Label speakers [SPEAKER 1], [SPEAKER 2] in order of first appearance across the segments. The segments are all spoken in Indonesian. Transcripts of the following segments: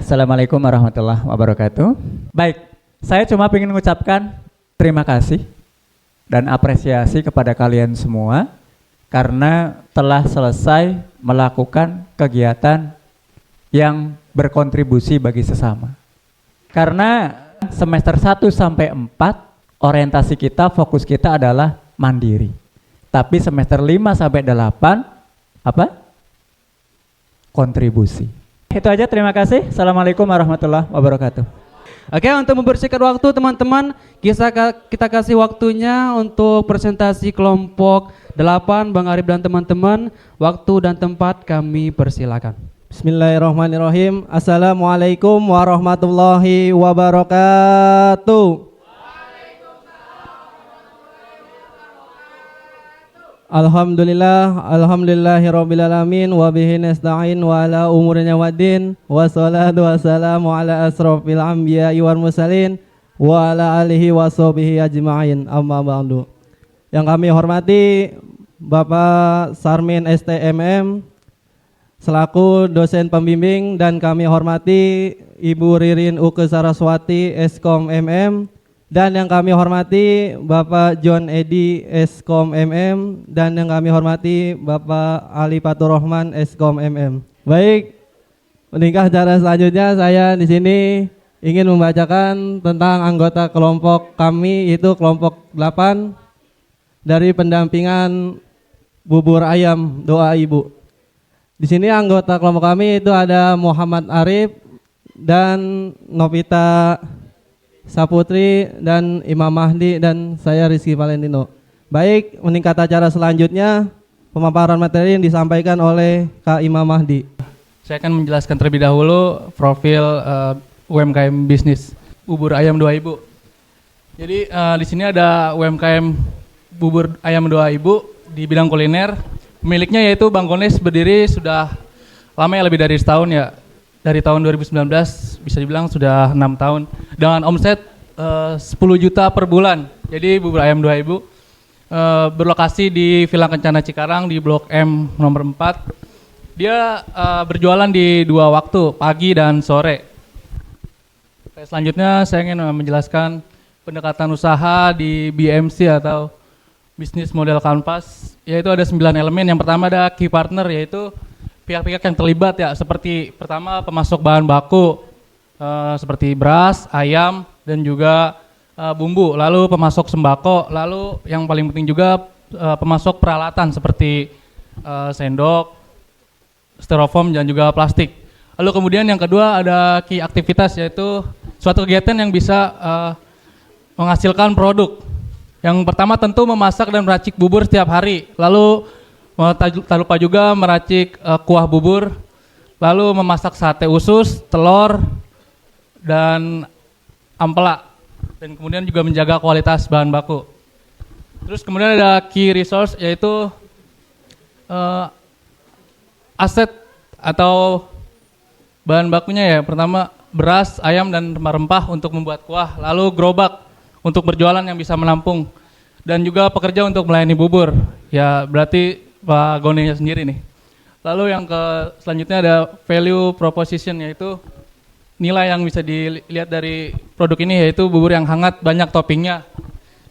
[SPEAKER 1] Assalamualaikum warahmatullahi wabarakatuh. Baik, saya cuma ingin mengucapkan terima kasih dan apresiasi kepada kalian semua karena telah selesai melakukan kegiatan yang berkontribusi bagi sesama. Karena semester 1 sampai 4 orientasi kita, fokus kita adalah mandiri. Tapi semester 5 sampai 8 apa? Kontribusi. Itu aja, terima kasih. Assalamualaikum warahmatullahi wabarakatuh.
[SPEAKER 2] Oke, untuk membersihkan waktu teman-teman, kita kasih waktunya untuk presentasi kelompok 8 Bang Arif dan teman-teman. Waktu dan tempat kami persilakan.
[SPEAKER 3] Bismillahirrahmanirrahim. Assalamualaikum warahmatullahi wabarakatuh. Alhamdulillahirrabbilalamin wa bihi nasta'in wa ala umurina waddin wa salatu wassalamu ala asrofil anbiya'i wal mursalin wa ala alihi wa sahbihi ajma'in, amma ba'du. Yang kami hormati Bapak Sarmin STMM selaku dosen pembimbing, dan kami hormati Ibu Ririn Uke Saraswati Eskom MM, dan yang kami hormati Bapak John Edi Eskom MM, dan yang kami hormati Bapak Ali Fatur Rahman Eskom MM. Baik, menikah acara selanjutnya saya di sini ingin membacakan tentang anggota kelompok kami, yaitu kelompok 8 dari pendampingan bubur ayam doa ibu. Di sini anggota kelompok kami itu ada Muhammad Arif dan Novita Saputri dan Imam Mahdi, dan saya Rizky Valentino. Baik, meningkat acara selanjutnya pemaparan materi yang disampaikan oleh Kak Imam Mahdi.
[SPEAKER 4] Saya akan menjelaskan terlebih dahulu profil UMKM bisnis bubur ayam doa ibu. Jadi di sini ada UMKM bubur ayam doa ibu di bidang kuliner. Pemiliknya yaitu Bang Gones, berdiri sudah lama ya, lebih dari setahun ya. Dari tahun 2019 bisa dibilang sudah 6 tahun dengan omset 10 juta per bulan. Jadi bubur ayam doa ibu berlokasi di Villa Kencana Cikarang di Blok M nomor 4. Dia berjualan di 2 waktu, pagi dan sore. Selanjutnya saya ingin menjelaskan pendekatan usaha di BMC atau Bisnis Model Canvas, yaitu ada 9 elemen. Yang pertama ada key partner, yaitu pihak-pihak yang terlibat ya, seperti pertama pemasok bahan baku seperti beras, ayam, dan juga bumbu, lalu pemasok sembako, lalu yang paling penting juga pemasok peralatan seperti sendok, styrofoam, dan juga plastik. Lalu kemudian yang kedua ada key aktivitas, yaitu suatu kegiatan yang bisa menghasilkan produk. Yang pertama tentu memasak dan meracik bubur setiap hari, lalu tak lupa juga meracik kuah bubur, lalu memasak sate usus, telur, dan ampela, dan kemudian juga menjaga kualitas bahan baku. Terus kemudian ada key resource, yaitu aset atau bahan bakunya ya, pertama beras, ayam, dan rempah-rempah untuk membuat kuah, lalu gerobak untuk berjualan yang bisa menampung, dan juga pekerja untuk melayani bubur, ya berarti Pak Gonenya sendiri nih. Lalu yang selanjutnya ada value proposition, yaitu nilai yang bisa dilihat dari produk ini, yaitu bubur yang hangat, banyak toppingnya,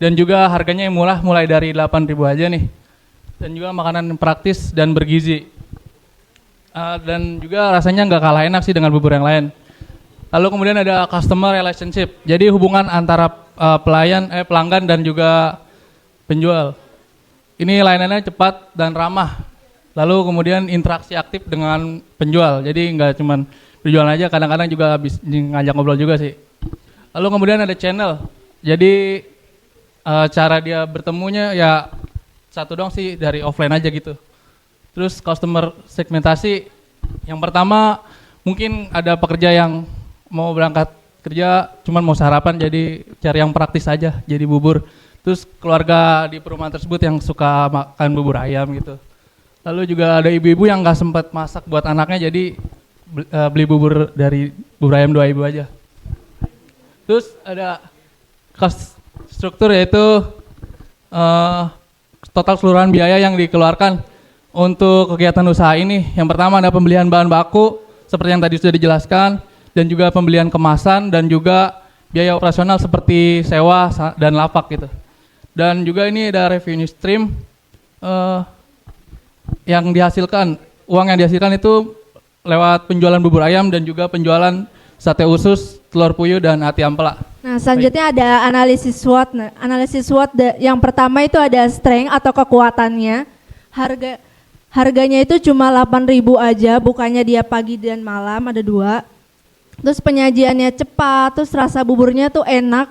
[SPEAKER 4] dan juga harganya yang murah, mulai dari 8.000 aja nih, dan juga makanan praktis dan bergizi, dan juga rasanya nggak kalah enak sih dengan bubur yang lain. Lalu kemudian ada customer relationship, jadi hubungan antara pelanggan dan juga penjual. Ini layanannya cepat dan ramah. Lalu kemudian interaksi aktif dengan penjual. Jadi nggak cuma berjualan aja, kadang-kadang juga habis ngajak ngobrol juga sih. Lalu kemudian ada channel. Jadi cara dia bertemunya ya satu dong sih, dari offline aja gitu. Terus customer segmentasi. Yang pertama mungkin ada pekerja yang mau berangkat kerja cuman mau sarapan, jadi cari yang praktis aja, jadi bubur. Terus keluarga di perumahan tersebut yang suka makan bubur ayam gitu. Lalu juga ada ibu-ibu yang nggak sempat masak buat anaknya, jadi beli bubur dari bubur ayam doa ibu aja. Terus ada cost struktur, yaitu total keseluruhan biaya yang dikeluarkan untuk kegiatan usaha ini. Yang pertama ada pembelian bahan baku seperti yang tadi sudah dijelaskan, dan juga pembelian kemasan dan juga biaya operasional seperti sewa dan lapak gitu. Dan juga ini ada revenue stream yang dihasilkan, uang yang dihasilkan itu lewat penjualan bubur ayam dan juga penjualan sate usus, telur puyuh dan ati ampela.
[SPEAKER 5] Nah, selanjutnya ada analisis SWOT. Nah, analisis SWOT yang pertama itu ada strength atau kekuatannya. Harganya itu cuma 8.000 aja, bukannya dia pagi dan malam, ada 2. Terus penyajiannya cepat, terus rasa buburnya tuh enak.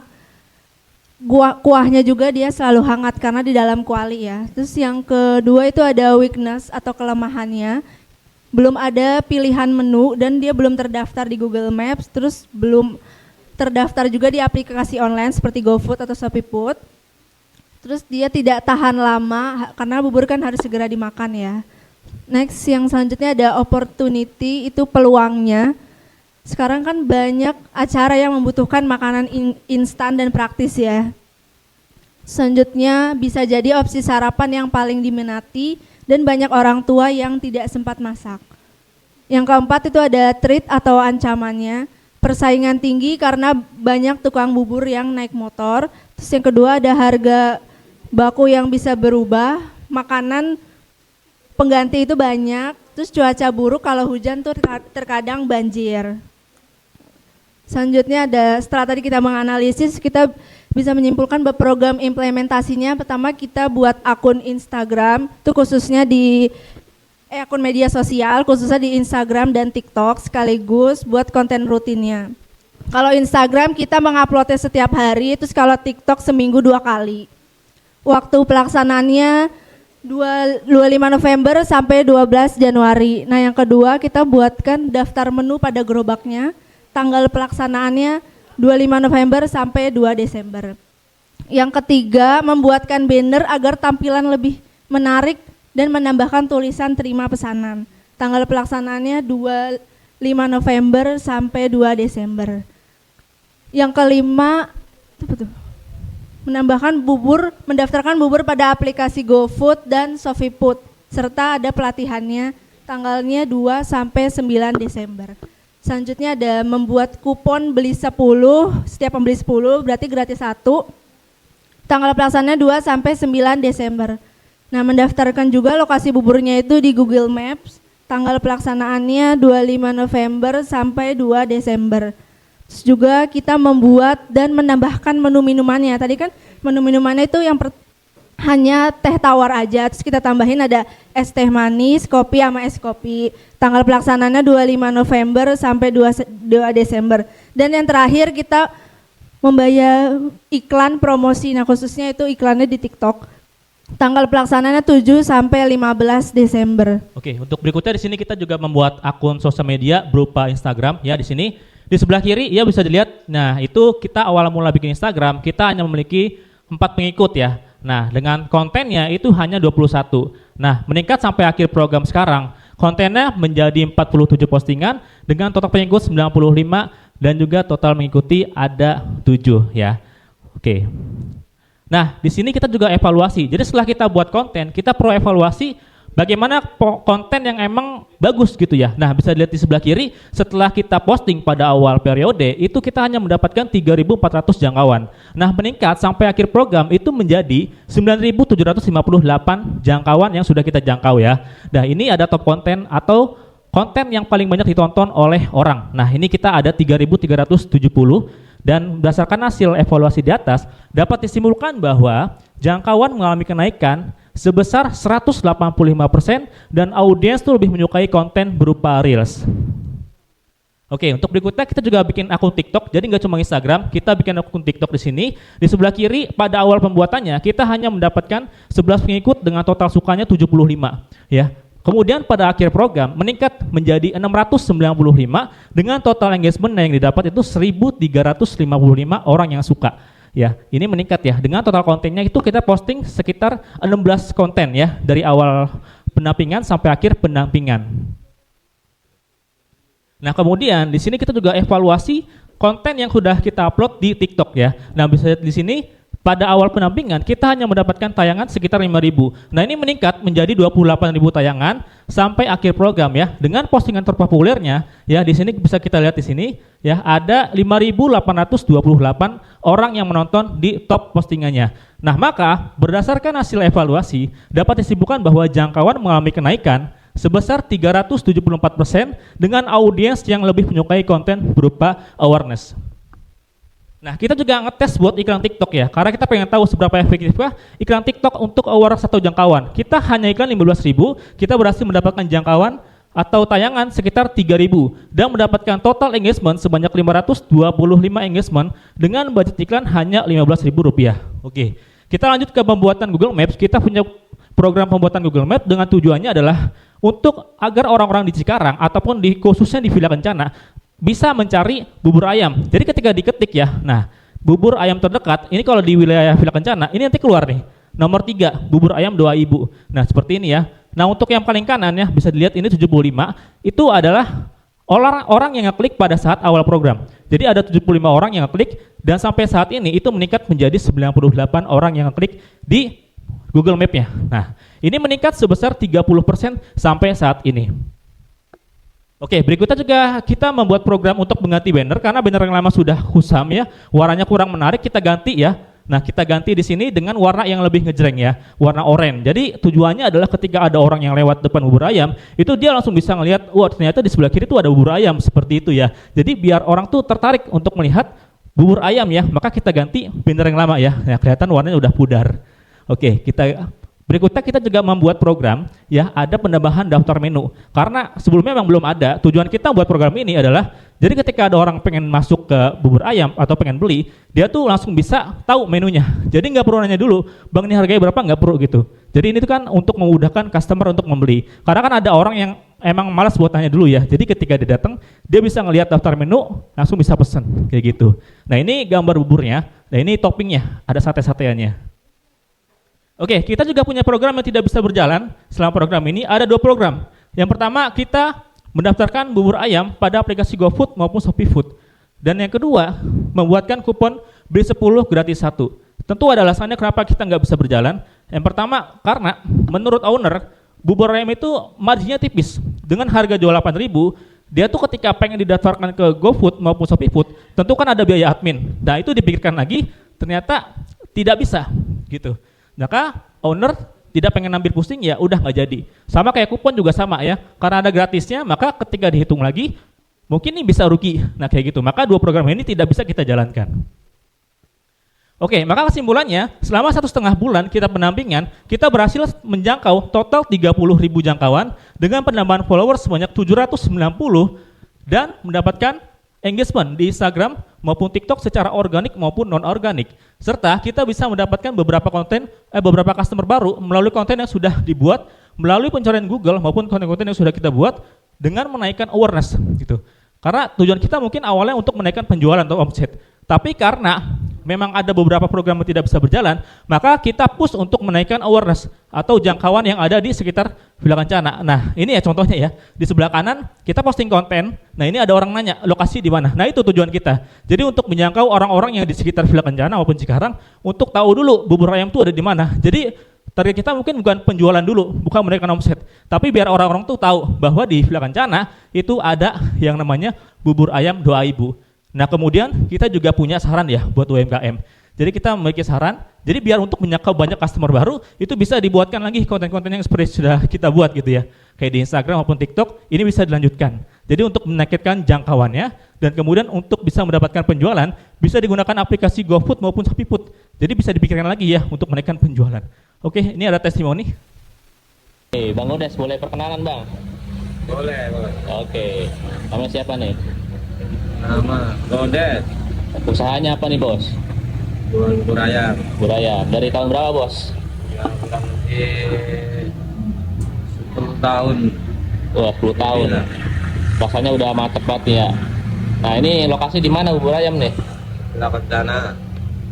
[SPEAKER 5] Kuahnya juga dia selalu hangat karena di dalam kuali ya. Terus yang kedua itu ada weakness atau kelemahannya. Belum ada pilihan menu dan dia belum terdaftar di Google Maps, terus belum terdaftar juga di aplikasi online seperti GoFood atau ShopeeFood. Terus dia tidak tahan lama karena bubur kan harus segera dimakan ya. Next yang selanjutnya ada opportunity, itu peluangnya. Sekarang kan banyak acara yang membutuhkan makanan instan dan praktis ya. Selanjutnya bisa jadi opsi sarapan yang paling diminati dan banyak orang tua yang tidak sempat masak. Yang keempat itu ada threat atau ancamannya, persaingan tinggi karena banyak tukang bubur yang naik motor. Terus yang kedua ada harga baku yang bisa berubah, makanan pengganti itu banyak, terus cuaca buruk kalau hujan tuh terkadang banjir. Selanjutnya ada, setelah tadi kita menganalisis, kita bisa menyimpulkan bahwa program implementasinya pertama kita buat akun Instagram, itu khususnya di akun media sosial, khususnya di Instagram dan TikTok sekaligus buat konten rutinnya. Kalau Instagram kita menguploadnya setiap hari, terus kalau TikTok seminggu 2 kali. Waktu pelaksanaannya 25 November sampai 12 Januari. Nah yang kedua kita buatkan daftar menu pada gerobaknya, tanggal pelaksanaannya 25 November sampai 2 Desember. Yang ketiga, membuatkan banner agar tampilan lebih menarik dan menambahkan tulisan terima pesanan. Tanggal pelaksanaannya 25 November sampai 2 Desember. Yang kelima, mendaftarkan bubur pada aplikasi GoFood dan ShopeeFood serta ada pelatihannya tanggalnya 2 sampai 9 Desember. Selanjutnya ada membuat kupon beli 10, setiap pembeli 10 berarti gratis 1. Tanggal pelaksanaannya 2 sampai 9 Desember. Nah, mendaftarkan juga lokasi buburnya itu di Google Maps. Tanggal pelaksanaannya 25 November sampai 2 Desember. Terus juga kita membuat dan menambahkan menu minumannya. Tadi kan menu minumannya itu yang hanya teh tawar aja, terus kita tambahin ada es teh manis, kopi sama es kopi. Tanggal pelaksanaannya 25 November sampai 2 Desember. Dan yang terakhir kita membayar iklan promosi, nah khususnya itu iklannya di TikTok. Tanggal pelaksanaannya 7 sampai 15 Desember.
[SPEAKER 6] Oke, untuk berikutnya di sini kita juga membuat akun sosial media berupa Instagram ya di sini. Di sebelah kiri ya bisa dilihat. Nah, itu kita awal mula bikin Instagram, kita hanya memiliki 4 pengikut ya. Nah, dengan kontennya itu hanya 21. Nah, meningkat sampai akhir program sekarang, kontennya menjadi 47 postingan dengan total pengikut 95 dan juga total mengikuti ada 7 ya. Oke. Nah, di sini kita juga evaluasi. Jadi setelah kita buat konten, kita perlu evaluasi bagaimana konten yang emang bagus gitu ya. Nah, bisa dilihat di sebelah kiri, setelah kita posting pada awal periode, itu kita hanya mendapatkan 3.400 jangkauan. Nah, meningkat sampai akhir program itu menjadi 9.758 jangkauan yang sudah kita jangkau ya. Nah, ini ada top konten atau konten yang paling banyak ditonton oleh orang. Nah, ini kita ada 3.370 dan berdasarkan hasil evaluasi di atas, dapat disimpulkan bahwa jangkauan mengalami kenaikan sebesar 185% dan audiens tuh lebih menyukai konten berupa Reels. Oke, untuk berikutnya kita juga bikin akun TikTok, jadi nggak cuma Instagram, kita bikin akun TikTok di sini. Di sebelah kiri pada awal pembuatannya kita hanya mendapatkan 11 pengikut dengan total sukanya 75 ya. Kemudian pada akhir program meningkat menjadi 695 dengan total engagement yang didapat itu 1.355 orang yang suka. Ya, ini meningkat ya. Dengan total kontennya itu kita posting sekitar 16 konten ya dari awal pendampingan sampai akhir pendampingan. Nah, kemudian di sini kita juga evaluasi konten yang sudah kita upload di TikTok ya. Nah, bisa lihat di sini pada awal pendampingan kita hanya mendapatkan tayangan sekitar 5.000. Nah, ini meningkat menjadi 28.000 tayangan sampai akhir program ya. Dengan postingan terpopulernya ya, di sini bisa kita lihat di sini ya, ada 5.828 orang yang menonton di top postingannya. Nah, maka berdasarkan hasil evaluasi dapat disimpulkan bahwa jangkauan mengalami kenaikan sebesar 374% dengan audiens yang lebih menyukai konten berupa awareness. Nah, kita juga ngetes buat iklan TikTok ya, karena kita pengen tahu seberapa efektifkah iklan TikTok untuk awareness atau jangkauan. Kita hanya iklan 15.000, kita berhasil mendapatkan jangkauan atau tayangan sekitar 3.000 dan mendapatkan total engagement sebanyak 525 engagement dengan budget iklan hanya Rp15.000. Oke, kita lanjut ke pembuatan Google Maps. Kita punya program pembuatan Google Maps dengan tujuannya adalah untuk agar orang-orang di Cikarang ataupun khususnya di Villa Kencana bisa mencari bubur ayam. Jadi ketika diketik ya, nah bubur ayam terdekat, ini kalau di wilayah Villa Kencana, ini nanti keluar nih, nomor 3, bubur ayam doa ibu. Nah seperti ini ya. Nah untuk yang paling kanan ya, bisa dilihat ini 75, itu adalah orang yang ngeklik pada saat awal program. Jadi ada 75 orang yang ngeklik, dan sampai saat ini itu meningkat menjadi 98 orang yang ngeklik di Google Map-nya. Nah ini meningkat sebesar 30% sampai saat ini. Oke, berikutnya juga kita membuat program untuk mengganti banner karena banner yang lama sudah kusam ya, warnanya kurang menarik, kita ganti ya. Nah, kita ganti di sini dengan warna yang lebih ngejreng ya, warna oranye. Jadi tujuannya adalah ketika ada orang yang lewat depan bubur ayam, itu dia langsung bisa ngelihat, wah ternyata di sebelah kiri tuh ada bubur ayam, seperti itu ya. Jadi biar orang tuh tertarik untuk melihat bubur ayam ya, maka kita ganti banner yang lama ya. Nah, kelihatan warnanya udah pudar. Oke, berikutnya kita juga membuat program ya, ada penambahan daftar menu karena sebelumnya memang belum ada. Tujuan kita buat program ini adalah jadi ketika ada orang pengen masuk ke bubur ayam atau pengen beli, dia tuh langsung bisa tahu menunya. Jadi nggak perlu nanya dulu, bang ini harganya berapa, nggak perlu gitu. Jadi ini tuh kan untuk memudahkan customer untuk membeli. Karena kan ada orang yang emang malas buat tanya dulu ya. Jadi ketika dia datang, dia bisa ngelihat daftar menu, langsung bisa pesen kayak gitu. Nah ini gambar buburnya, nah ini toppingnya, ada sate-sateannya. Oke, kita juga punya program yang tidak bisa berjalan selama program ini. Ada 2 program. Yang pertama, kita mendaftarkan bubur ayam pada aplikasi GoFood maupun ShopeeFood. Dan yang kedua, membuatkan kupon beli 10 gratis 1. Tentu ada alasannya kenapa kita nggak bisa berjalan. Yang pertama, karena menurut owner, bubur ayam itu marginnya tipis. Dengan harga jual 8.000, dia tuh ketika pengen didaftarkan ke GoFood maupun ShopeeFood, tentu kan ada biaya admin. Nah itu dipikirkan lagi, ternyata tidak bisa gitu. Maka owner tidak pengen ambil pusing, ya udah nggak jadi. Sama kayak kupon juga sama ya, karena ada gratisnya, maka ketika dihitung lagi mungkin ini bisa rugi. Nah kayak gitu, maka 2 program ini tidak bisa kita jalankan. Oke, maka kesimpulannya selama 1,5 bulan kita pendampingan, kita berhasil menjangkau total 30.000 jangkauan dengan penambahan followers sebanyak 790 dan mendapatkan engagement di Instagram maupun TikTok secara organik maupun non-organik. Serta kita bisa mendapatkan beberapa customer baru melalui konten yang sudah dibuat melalui pencarian Google maupun konten-konten yang sudah kita buat dengan menaikkan awareness gitu. Karena tujuan kita mungkin awalnya untuk menaikkan penjualan atau omset. Tapi karena memang ada beberapa program yang tidak bisa berjalan, maka kita push untuk menaikkan awareness atau jangkauan yang ada di sekitar Villa Kencana. Nah, ini ya contohnya ya. Di sebelah kanan kita posting konten. Nah, ini ada orang nanya lokasi di mana. Nah, itu tujuan kita. Jadi untuk menjangkau orang-orang yang di sekitar Villa Kencana maupun Cikarang untuk tahu dulu bubur ayam itu ada di mana. Jadi target kita mungkin bukan penjualan dulu, bukan menaikkan omset, tapi biar orang-orang tuh tahu bahwa di Villa Kencana itu ada yang namanya bubur ayam doa ibu. Nah kemudian kita juga punya saran ya buat UMKM. Jadi kita memiliki saran, jadi biar untuk menjangkau banyak customer baru, itu bisa dibuatkan lagi konten-konten yang seperti sudah kita buat gitu ya. Kayak di Instagram maupun TikTok, ini bisa dilanjutkan. Jadi untuk menaikkan jangkauannya, dan kemudian untuk bisa mendapatkan penjualan, bisa digunakan aplikasi GoFood maupun ShopeeFood. Jadi bisa dipikirkan lagi ya untuk menaikkan penjualan. Oke, ini ada testimoni.
[SPEAKER 7] Oke, Bang Odes boleh perkenalan Bang?
[SPEAKER 8] Boleh.
[SPEAKER 7] Oke, nama siapa nih?
[SPEAKER 8] Nama Odes.
[SPEAKER 7] Usahanya apa nih bos?
[SPEAKER 8] Jual bubur ayam.
[SPEAKER 7] Bubur ayam. Dari tahun berapa bos?
[SPEAKER 8] Yang kurang lebih 10 tahun.
[SPEAKER 7] Wah 10 tahun.
[SPEAKER 8] Iya.
[SPEAKER 7] Rasanya udah mantep banget nih ya. Nah ini lokasi di mana bubur ayam nih?
[SPEAKER 8] Villa Kencana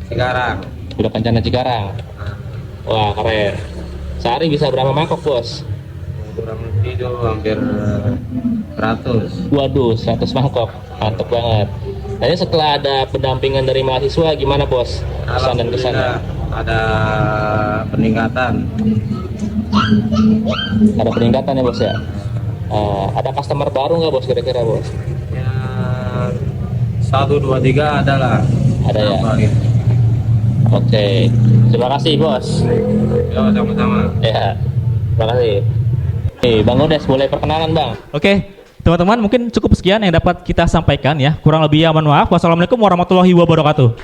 [SPEAKER 8] Cikarang.
[SPEAKER 7] Villa Kencana Cikarang. Wah keren. Sehari bisa berapa mangkok bos?
[SPEAKER 8] Kurang lebih itu hampir 100.
[SPEAKER 7] Waduh 100 mangkok. Mantep banget. Tadi setelah ada pendampingan dari mahasiswa gimana bos? Kesan dan kesannya?
[SPEAKER 8] Alhamdulillah ada peningkatan.
[SPEAKER 7] Ada peningkatan ya bos ya? Ada customer baru nggak bos kira-kira bos?
[SPEAKER 8] Ya 1, 2, 3 ada lah.
[SPEAKER 7] Ada ya?
[SPEAKER 8] Berapa gitu.
[SPEAKER 7] Oke, terima kasih bos.
[SPEAKER 8] Ya sama-sama.
[SPEAKER 7] Ya, terima kasih. Bang Odes boleh perkenalan bang?
[SPEAKER 6] Oke, teman-teman mungkin cukup sekian yang dapat kita sampaikan ya. Kurang lebihnya mohon maaf. Wassalamualaikum warahmatullahi wabarakatuh.